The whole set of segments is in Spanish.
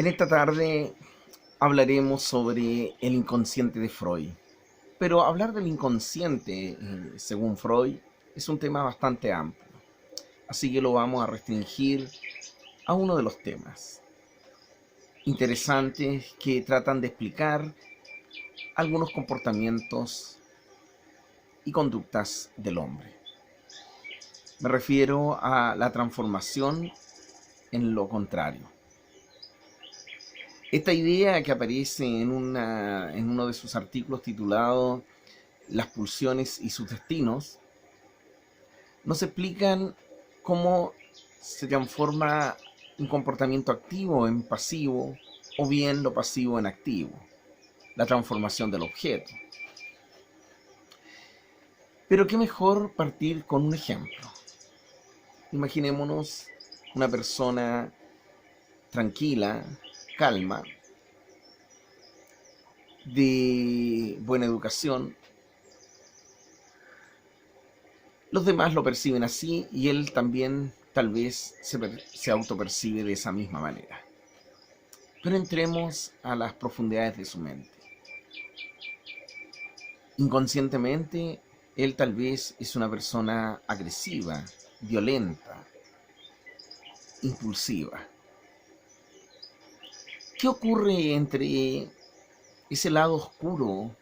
En esta tarde hablaremos sobre el inconsciente de Freud. Pero hablar del inconsciente, según Freud, es un tema bastante amplio. Así que lo vamos a restringir a uno de los temas interesantes que tratan de explicar algunos comportamientos y conductas del hombre. Me refiero a la transformación en lo contrario. Esta idea que aparece en uno de sus artículos titulado Las pulsiones y sus destinos, nos explican cómo se transforma un comportamiento activo en pasivo o bien lo pasivo en activo, la transformación del objeto. Pero qué mejor partir con un ejemplo. Imaginémonos una persona tranquila, calma, de buena educación. Los demás lo perciben así y él también tal vez se autopercibe de esa misma manera. Pero entremos a las profundidades de su mente. Inconscientemente, él tal vez es una persona agresiva, violenta, impulsiva. ¿Qué ocurre entre ese lado oscuro,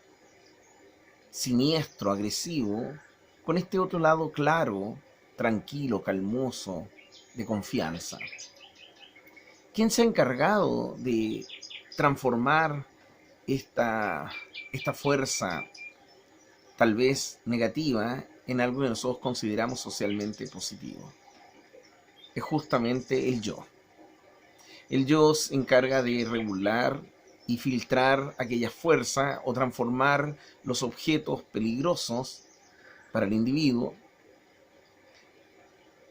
siniestro, agresivo, con este otro lado claro, tranquilo, calmoso, de confianza? ¿Quién se ha encargado de transformar esta fuerza tal vez negativa en algo que nosotros consideramos socialmente positivo? Es justamente el yo. El yo se encarga de regular y filtrar aquella fuerza o transformar los objetos peligrosos para el individuo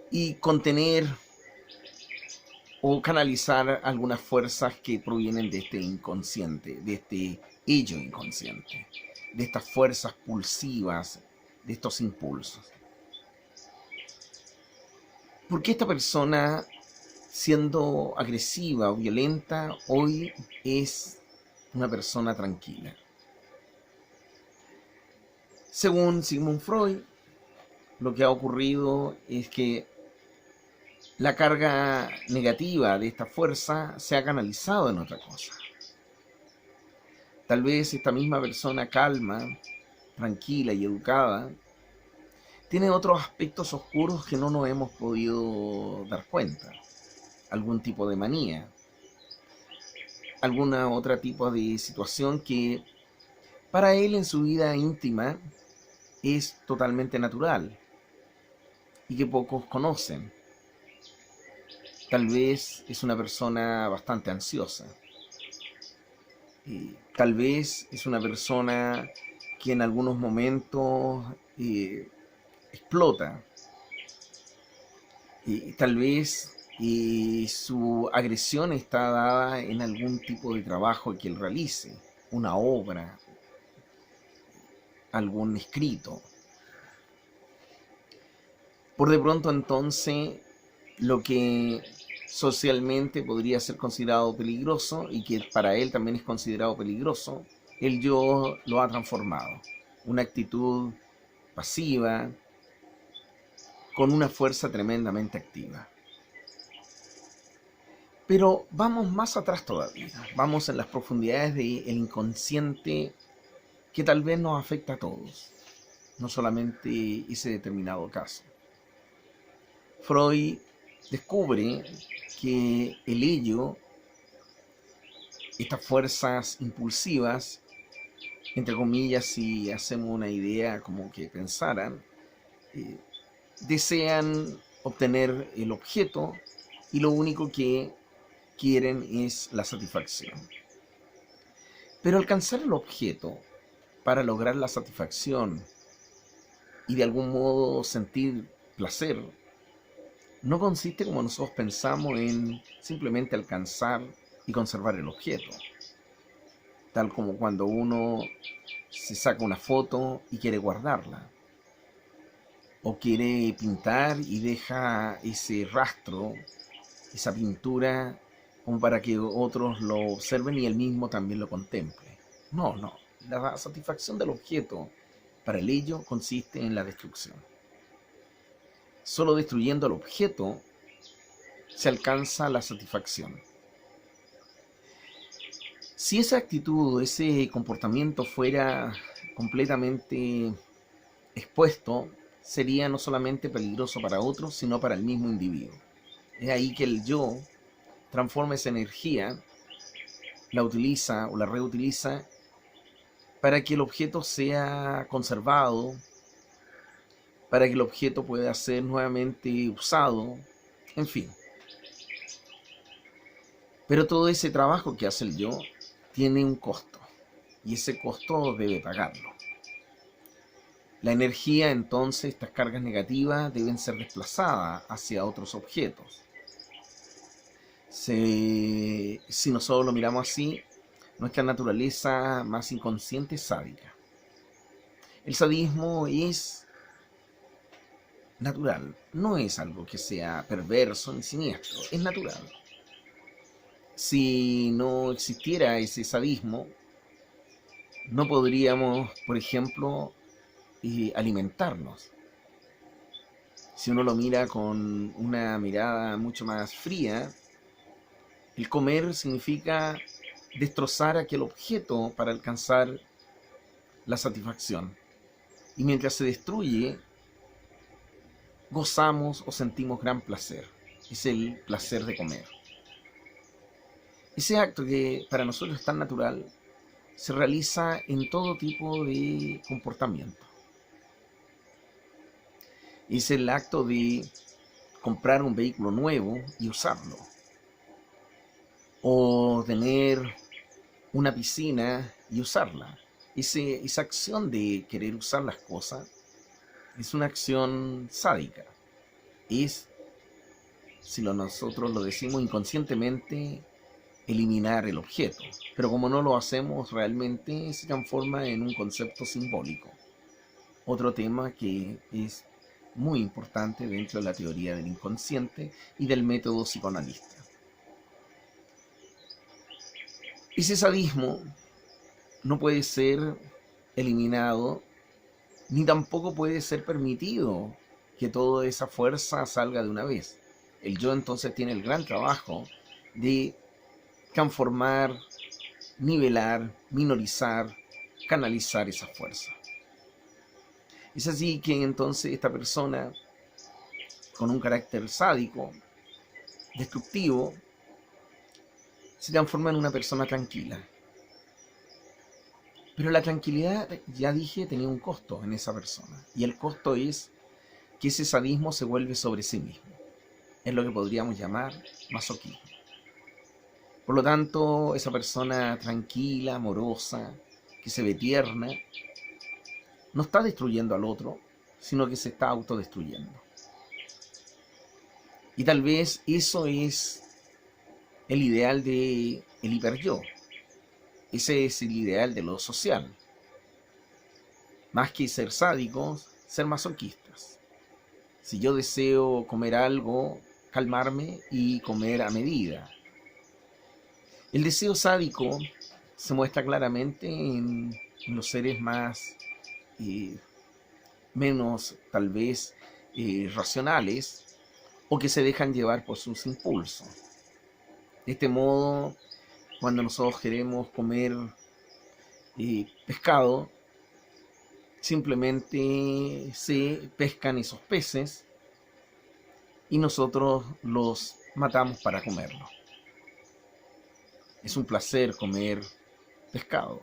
y contener o canalizar algunas fuerzas que provienen de este inconsciente, de este ello inconsciente, de estas fuerzas pulsivas, de estos impulsos. ¿Por qué esta persona, siendo agresiva o violenta, hoy es una persona tranquila? Según Sigmund Freud, lo que ha ocurrido es que la carga negativa de esta fuerza se ha canalizado en otra cosa. Tal vez esta misma persona calma, tranquila y educada tiene otros aspectos oscuros que no nos hemos podido dar cuenta. Algún tipo de manía, alguna otra tipo de situación que para él en su vida íntima es totalmente natural y que pocos conocen. Tal vez es una persona bastante ansiosa. Tal vez es una persona que en algunos momentos explota. Tal vez su agresión está dada en algún tipo de trabajo que él realice, una obra, algún escrito. Por de pronto entonces lo que socialmente podría ser considerado peligroso y que para él también es considerado peligroso, el yo lo ha transformado. Una actitud pasiva, con una fuerza tremendamente activa. Pero vamos más atrás todavía, vamos en las profundidades del inconsciente que tal vez nos afecta a todos, no solamente ese determinado caso. Freud descubre que el ello, estas fuerzas impulsivas, entre comillas, si hacemos una idea como que pensaran, desean obtener el objeto y lo único que quieren es la satisfacción. Pero alcanzar el objeto para lograr la satisfacción y de algún modo sentir placer no consiste como nosotros pensamos en simplemente alcanzar y conservar el objeto. Tal como cuando uno se saca una foto y quiere guardarla. O quiere pintar y deja ese rastro, esa pintura como para que otros lo observen y él mismo también lo contemple. No, no. La satisfacción del objeto para el ello consiste en la destrucción. Solo destruyendo el objeto se alcanza la satisfacción. Si esa actitud, ese comportamiento fuera completamente expuesto, sería no solamente peligroso para otros, sino para el mismo individuo. Es ahí que el yo transforma esa energía, la utiliza o la reutiliza para que el objeto sea conservado, para que el objeto pueda ser nuevamente usado, en fin. Pero todo ese trabajo que hace el yo tiene un costo, y ese costo debe pagarlo. La energía, entonces, estas cargas negativas deben ser desplazadas hacia otros objetos. Si nosotros lo miramos así, nuestra naturaleza más inconsciente es sádica. El sadismo es natural, no es algo que sea perverso ni siniestro, es natural. Si no existiera ese sadismo, no podríamos, por ejemplo, alimentarnos. Si uno lo mira con una mirada mucho más fría, el comer significa destrozar aquel objeto para alcanzar la satisfacción. Y mientras se destruye, gozamos o sentimos gran placer. Es el placer de comer. Ese acto que para nosotros es tan natural se realiza en todo tipo de comportamiento. Es el acto de comprar un vehículo nuevo y usarlo. O tener una piscina y usarla. Esa acción de querer usar las cosas es una acción sádica. Es, si nosotros lo decimos inconscientemente, eliminar el objeto. Pero como no lo hacemos realmente, se transforma en un concepto simbólico. Otro tema que es muy importante dentro de la teoría del inconsciente y del método psicoanalista. Ese sadismo no puede ser eliminado, ni tampoco puede ser permitido que toda esa fuerza salga de una vez. El yo entonces tiene el gran trabajo de transformar, nivelar, minorizar, canalizar esa fuerza. Es así que entonces esta persona con un carácter sádico, destructivo, se transforma en una persona tranquila. Pero la tranquilidad, ya dije, tenía un costo en esa persona. Y el costo es que ese sadismo se vuelve sobre sí mismo. Es lo que podríamos llamar masoquismo. Por lo tanto, esa persona tranquila, amorosa, que se ve tierna, no está destruyendo al otro, sino que se está autodestruyendo. Y tal vez eso es el ideal del hiperyo. Ese es el ideal de lo social. Más que ser sádicos, ser masoquistas. Si yo deseo comer algo, calmarme y comer a medida. El deseo sádico se muestra claramente en los seres más, menos tal vez racionales, o que se dejan llevar por sus impulsos. De este modo, cuando nosotros queremos comer pescado, simplemente se pescan esos peces y nosotros los matamos para comerlos. Es un placer comer pescado.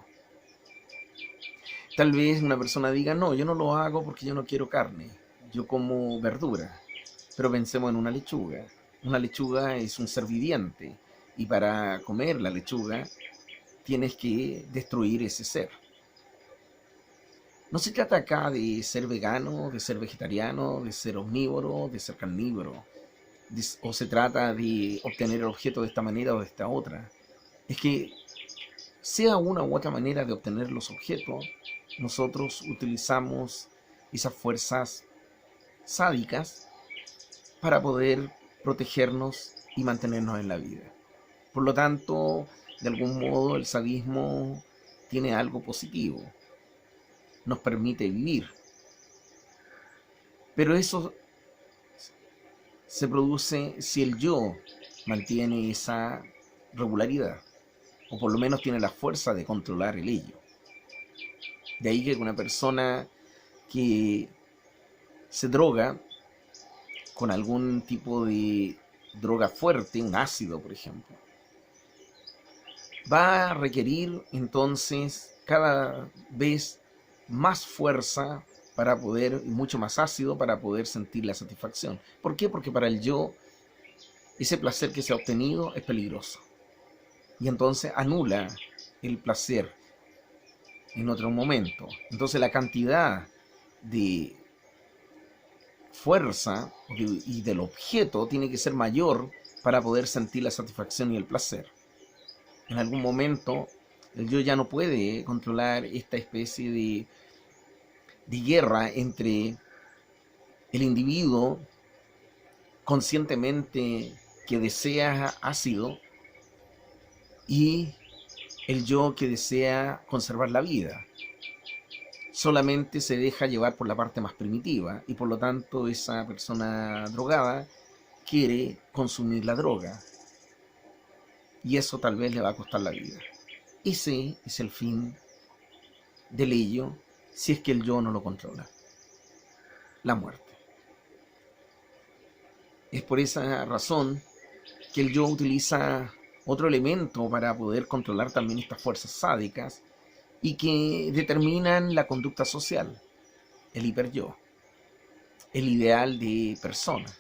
Tal vez una persona diga, no, yo no lo hago porque yo no quiero carne, yo como verdura. Pero pensemos en una lechuga. Una lechuga es un ser viviente y para comer la lechuga tienes que destruir ese ser. No se trata acá de ser vegano, de ser vegetariano, de ser omnívoro, de ser carnívoro, o se trata de obtener el objeto de esta manera o de esta otra. Es que sea una u otra manera de obtener los objetos, nosotros utilizamos esas fuerzas sádicas para poder protegernos y mantenernos en la vida. Por lo tanto, de algún modo el sadismo tiene algo positivo, nos permite vivir. Pero eso se produce si el yo mantiene esa regularidad, o por lo menos tiene la fuerza de controlar el ello. De ahí que una persona que se droga con algún tipo de droga fuerte, un ácido por ejemplo, va a requerir entonces cada vez más fuerza para poder, mucho más ácido para poder sentir la satisfacción. ¿Por qué? Porque para el yo ese placer que se ha obtenido es peligroso. Y entonces anula el placer en otro momento. Entonces la cantidad de fuerza y del objeto tiene que ser mayor para poder sentir la satisfacción y el placer. En algún momento el yo ya no puede controlar esta especie de guerra entre el individuo conscientemente que desea ácido y el yo que desea conservar la vida. Solamente se deja llevar por la parte más primitiva y por lo tanto esa persona drogada quiere consumir la droga y eso tal vez le va a costar la vida. Ese es el fin del ello si es que el yo no lo controla: la muerte. Es por esa razón que el yo utiliza otro elemento para poder controlar también estas fuerzas sádicas y que determinan la conducta social: el hiperyo, el ideal de persona.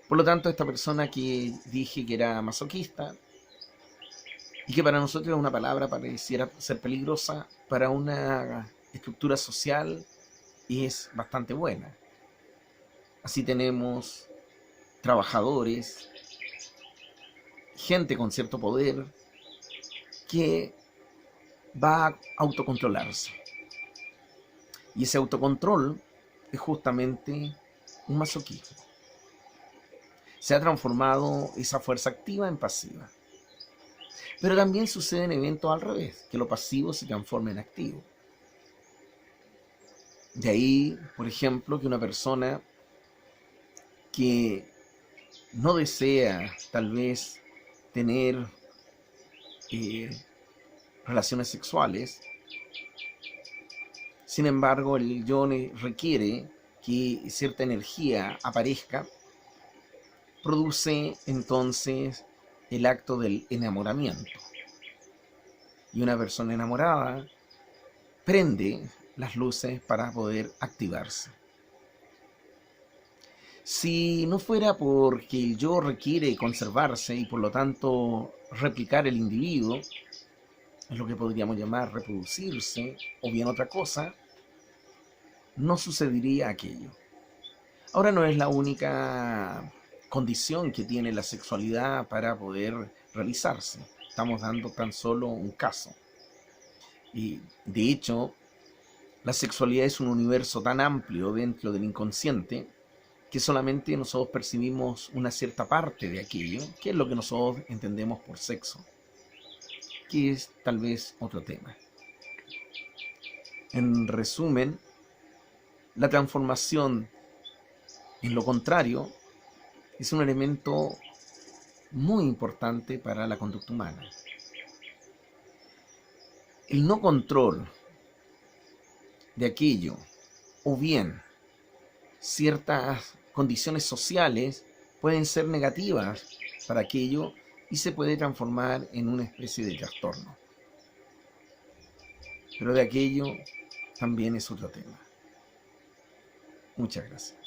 Por lo tanto, esta persona que dije que era masoquista y que para nosotros es una palabra pareciera ser peligrosa, para una estructura social es bastante buena. Así tenemos trabajadores, gente con cierto poder que va a autocontrolarse. Y ese autocontrol es justamente un masoquismo. Se ha transformado esa fuerza activa en pasiva. Pero también suceden eventos al revés, que lo pasivo se transforma en activo. De ahí, por ejemplo, que una persona que no desea tal vez tener relaciones sexuales, sin embargo el yo requiere que cierta energía aparezca, produce entonces el acto del enamoramiento. Y una persona enamorada prende las luces para poder activarse. Si no fuera porque el yo requiere conservarse y por lo tanto replicar el individuo, es lo que podríamos llamar reproducirse o bien otra cosa, no sucedería aquello. Ahora no es la única condición que tiene la sexualidad para poder realizarse. Estamos dando tan solo un caso. Y de hecho, la sexualidad es un universo tan amplio dentro del inconsciente que solamente nosotros percibimos una cierta parte de aquello, que es lo que nosotros entendemos por sexo, que es tal vez otro tema. En resumen, la transformación en lo contrario es un elemento muy importante para la conducta humana. El no control de aquello, o bien ciertas condiciones sociales, pueden ser negativas para aquello y se puede transformar en una especie de trastorno. Pero de aquello también es otro tema. Muchas gracias.